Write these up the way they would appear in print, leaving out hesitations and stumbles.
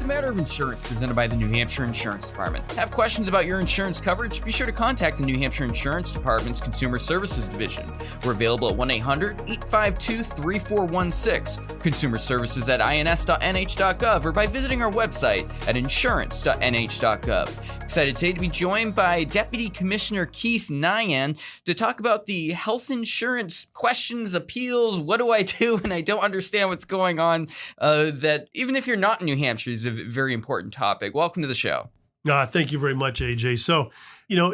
Matter of Insurance, presented by the New Hampshire Insurance Department. Have questions about your insurance coverage? Be sure to contact the New Hampshire Insurance Department's Consumer Services Division. We're available at 1-800-852-3416, consumer services at ins.nh.gov, or by visiting our website at insurance.nh.gov. Excited today to be joined by Deputy Commissioner Keith Nyhan to talk about the health insurance questions, appeals. What do I do when I don't understand what's going on? That even if you're not in New Hampshire is a very important topic. Welcome to the show. Thank you very much, AJ. So,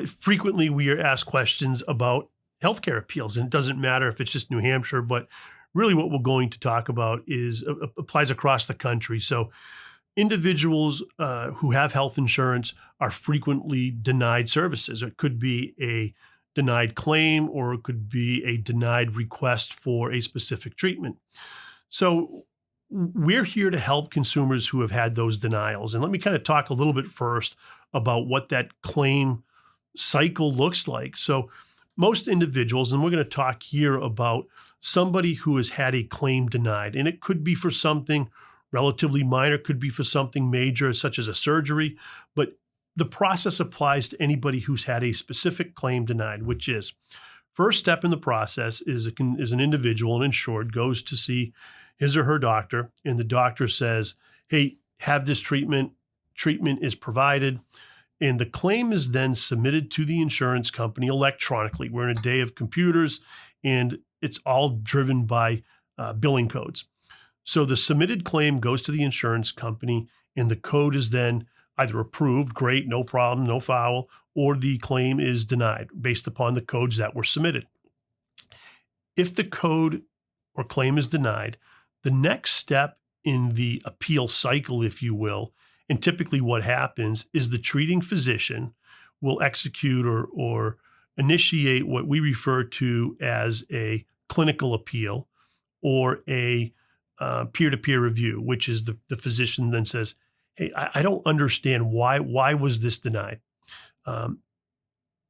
frequently we are asked questions about healthcare appeals, and it doesn't matter if it's just New Hampshire, but really what we're going to talk about applies across the country. So individuals who have health insurance are frequently denied services. It could be a denied claim, or it could be a denied request for a specific treatment. So we're here to help consumers who have had those denials. And let me kind of talk a little bit first about what that claim cycle looks like. So most individuals, and we're going to talk here about somebody who has had a claim denied, and it could be for something relatively minor, could be for something major, such as a surgery, but the process applies to anybody who's had a specific claim denied, which is first step in the process is an individual, an insured, goes to see his or her doctor, and the doctor says, hey, have this treatment. Treatment is provided, and the claim is then submitted to the insurance company electronically. We're in a day of computers, and it's all driven by billing codes. So the submitted claim goes to the insurance company, and the code is then either approved, great, no problem, no foul, or the claim is denied based upon the codes that were submitted. If the code or claim is denied, the next step in the appeal cycle, if you will, and typically what happens is the treating physician will execute or initiate what we refer to as a clinical appeal or a peer-to-peer review, which is the physician then says, hey, I don't understand why was this denied?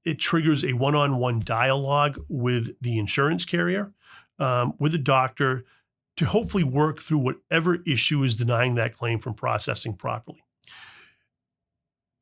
It triggers a one-on-one dialogue with the insurance carrier, with the doctor, to hopefully work through whatever issue is denying that claim from processing properly.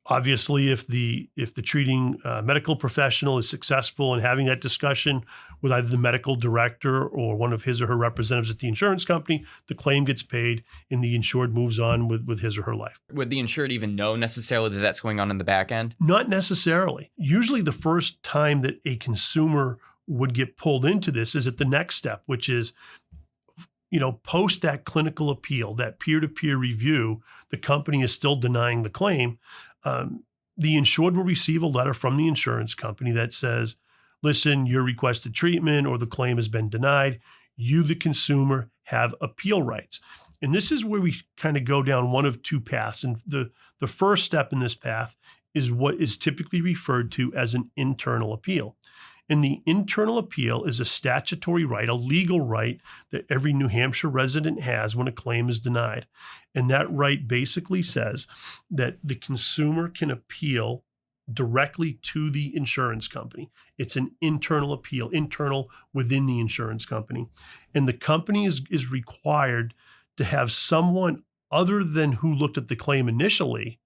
Obviously, if the treating medical professional is successful in having that discussion with either the medical director or one of his or her representatives at the insurance company, the claim gets paid and the insured moves on with his or her life. Would the insured even know necessarily that that's going on in the back end? Not necessarily. Usually the first time that a consumer would get pulled into this is at the next step, which is post that clinical appeal, that peer-to-peer review, the company is still denying the claim. The insured will receive a letter from the insurance company that says, listen, your requested treatment or the claim has been denied. You, the consumer, have appeal rights. And this is where we kind of go down one of two paths. And the first step in this path is what is typically referred to as an internal appeal. And the internal appeal is a statutory right, a legal right that every New Hampshire resident has when a claim is denied. And that right basically says that the consumer can appeal directly to the insurance company. It's an internal appeal, internal within the insurance company. And the company is required to have someone other than who looked at the claim initially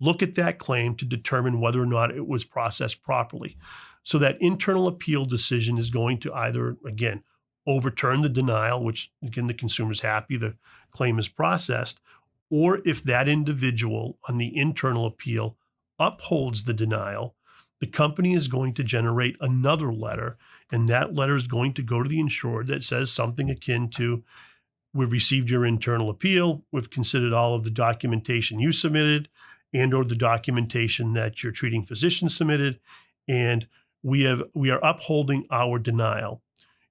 look at that claim to determine whether or not it was processed properly. So that internal appeal decision is going to either, again, overturn the denial, which, again, the consumer's happy the claim is processed, or if that individual on the internal appeal upholds the denial, the company is going to generate another letter, and that letter is going to go to the insured that says something akin to, we've received your internal appeal, we've considered all of the documentation you submitted and or the documentation that your treating physician submitted, and we are upholding our denial.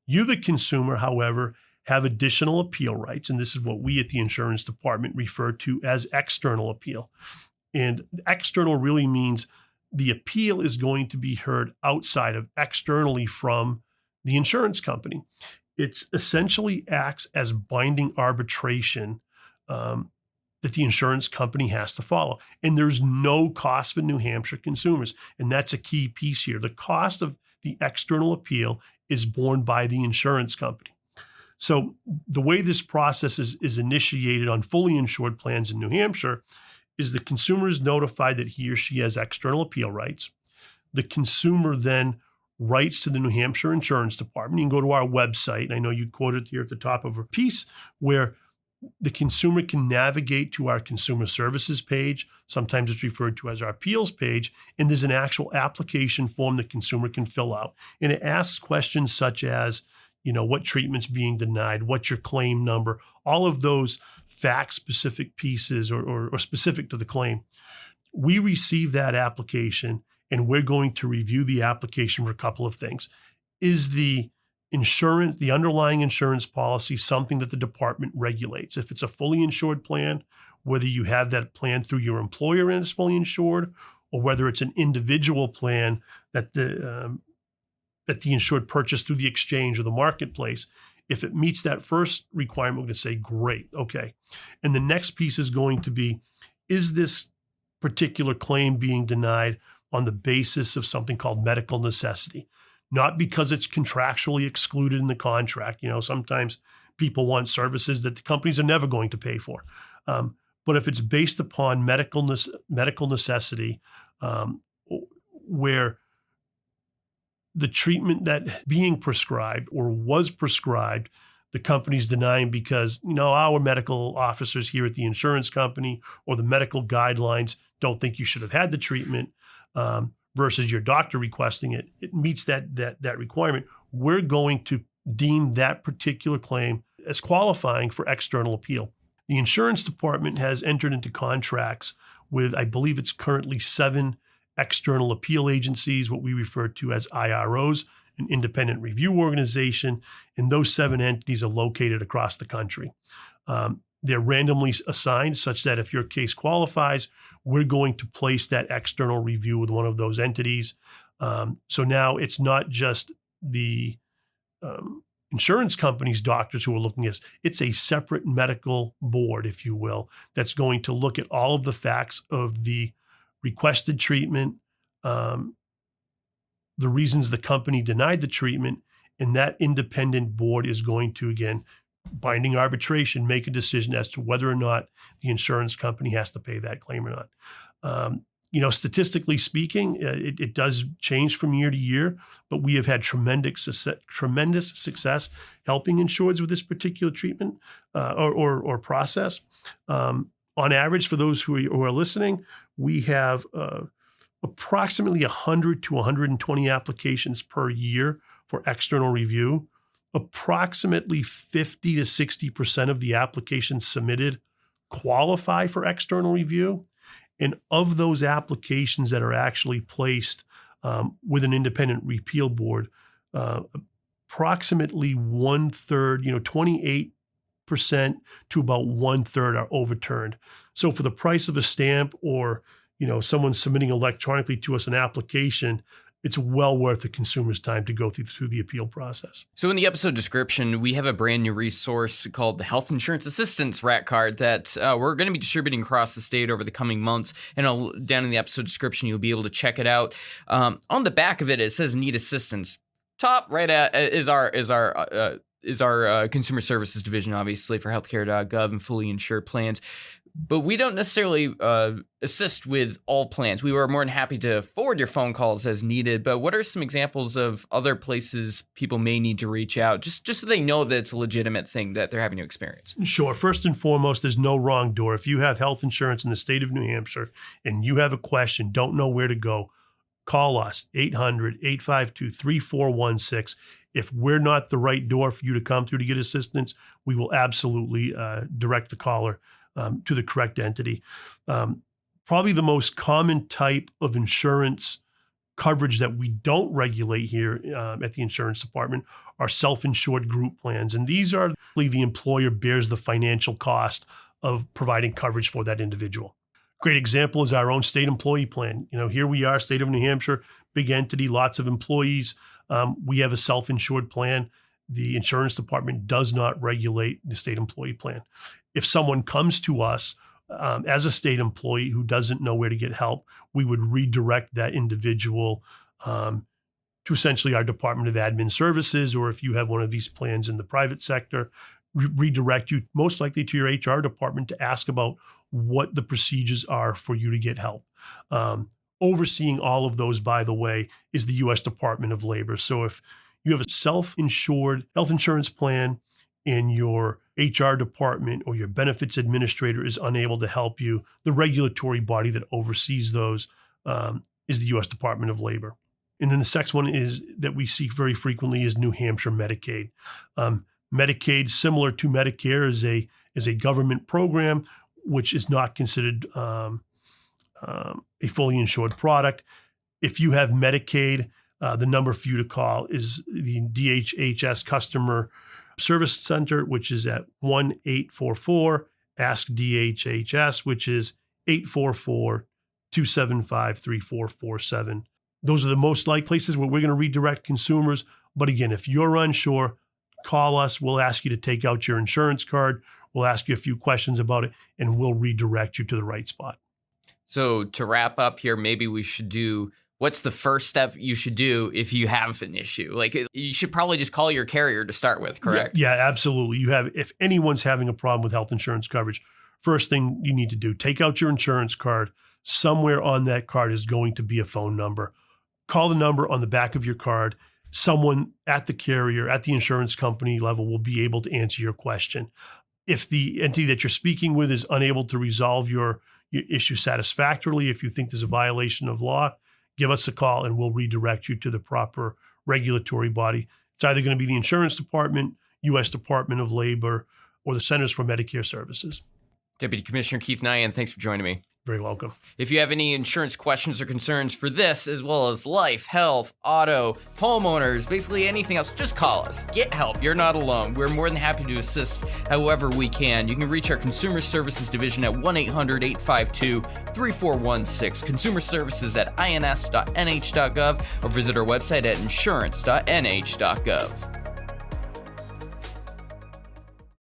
You, the consumer, however, have additional appeal rights, and this is what we at the insurance department refer to as external appeal. And external really means the appeal is going to be heard externally from the insurance company. It essentially acts as binding arbitration that the insurance company has to follow. And there's no cost for New Hampshire consumers. And that's a key piece here. The cost of the external appeal is borne by the insurance company. So the way this process is initiated on fully insured plans in New Hampshire is the consumer is notified that he or she has external appeal rights. The consumer then writes to the New Hampshire Insurance Department. You can go to our website, and I know you quoted here at the top of a piece, where the consumer can navigate to our consumer services page. Sometimes it's referred to as our appeals page, and there's an actual application form the consumer can fill out. And it asks questions such as, what treatment's being denied, what's your claim number, all of those fact-specific pieces or specific to the claim. We receive that application, and we're going to review the application for a couple of things. Is the underlying insurance policy something that the department regulates? If it's a fully insured plan, whether you have that plan through your employer and it's fully insured, or whether it's an individual plan that the insured purchased through the exchange or the marketplace. If it meets that first requirement, we're going to say, great, okay. And the next piece is going to be, is this particular claim being denied on the basis of something called medical necessity? Not because it's contractually excluded in the contract. Sometimes people want services that the companies are never going to pay for. But if it's based upon medical necessity, where the treatment that being prescribed or was prescribed, the company's denying because, our medical officers here at the insurance company or the medical guidelines don't think you should have had the treatment, versus your doctor requesting it, it meets that requirement. We're going to deem that particular claim as qualifying for external appeal. The insurance department has entered into contracts with, I believe it's currently 7 external appeal agencies, what we refer to as IROs, an independent review organization, and those 7 entities are located across the country. They're randomly assigned such that if your case qualifies, we're going to place that external review with one of those entities. So now it's not just the insurance company's doctors who are looking at this. It's a separate medical board, if you will, that's going to look at all of the facts of the requested treatment, the reasons the company denied the treatment, and that independent board is going to, again, binding arbitration, make a decision as to whether or not the insurance company has to pay that claim or not. Statistically speaking, it does change from year to year, but we have had tremendous success helping insureds with this particular treatment or process. On average, for those who are listening, we have approximately 100 to 120 applications per year for external review. Approximately 50 to 60% of the applications submitted qualify for external review. And of those applications that are actually placed with an independent repeal board, approximately 1/3, 28% to about 1/3 are overturned. So for the price of a stamp or, someone submitting electronically to us an application, it's well worth the consumer's time to go through the appeal process. So in the episode description, we have a brand new resource called the Health Insurance Assistance Rat Card that we're going to be distributing across the state over the coming months. And down in the episode description, you'll be able to check it out. On the back of it, it says "Need Assistance." Top right at is our consumer services division, obviously, for healthcare.gov and fully insured plans. But we don't necessarily assist with all plans. We were more than happy to forward your phone calls as needed. But what are some examples of other places people may need to reach out, just so they know that it's a legitimate thing that they're having to experience? Sure. First and foremost, there's no wrong door. If you have health insurance in the state of New Hampshire and you have a question, don't know where to go, call us, 800-852-3416. If we're not the right door for you to come through to get assistance, we will absolutely direct the caller to the correct entity. Probably the most common type of insurance coverage that we don't regulate here at the insurance department are self-insured group plans. And these are the employer bears the financial cost of providing coverage for that individual. Great example is our own state employee plan. Here we are, state of New Hampshire, big entity, lots of employees. We have a self-insured plan. The insurance department does not regulate the state employee plan. If someone comes to us as a state employee who doesn't know where to get help, we would redirect that individual to essentially our Department of Admin Services, or if you have one of these plans in the private sector, redirect you most likely to your HR department to ask about what the procedures are for you to get help. Overseeing all of those, by the way, is the U.S. Department of Labor. So if you have a self-insured health insurance plan and your HR department or your benefits administrator is unable to help you, the regulatory body that oversees those is the U.S. Department of Labor. And then the next one is that we see very frequently is New Hampshire Medicaid. Medicaid, similar to Medicare, is a government program which is not considered a fully insured product. If you have Medicaid, the number for you to call is the DHHS Customer Service Center, which is at 1-844-ASK-DHHS, which is 844-275-3447. Those are the most likely places where we're going to redirect consumers. But again, if you're unsure, call us. We'll ask you to take out your insurance card. We'll ask you a few questions about it, and we'll redirect you to the right spot. So to wrap up here, maybe we should do, what's the first step you should do if you have an issue? Like, you should probably just call your carrier to start with, correct? Yeah, absolutely. If anyone's having a problem with health insurance coverage, first thing you need to do, take out your insurance card. Somewhere on that card is going to be a phone number. Call the number on the back of your card. Someone at the carrier, at the insurance company level, will be able to answer your question. If the entity that you're speaking with is unable to resolve your issue satisfactorily, if you think there's a violation of law, give us a call and we'll redirect you to the proper regulatory body. It's either going to be the Insurance Department, U.S. Department of Labor, or the Centers for Medicare Services. Deputy Commissioner Keith Nyhan, thanks for joining me. Very welcome. If you have any insurance questions or concerns for this, as well as life, health, auto, homeowners, basically anything else, just call us. Get help. You're not alone. We're more than happy to assist however we can. You can reach our Consumer Services Division at 1-800-852-3416, Consumer Services at ins.nh.gov, or visit our website at insurance.nh.gov.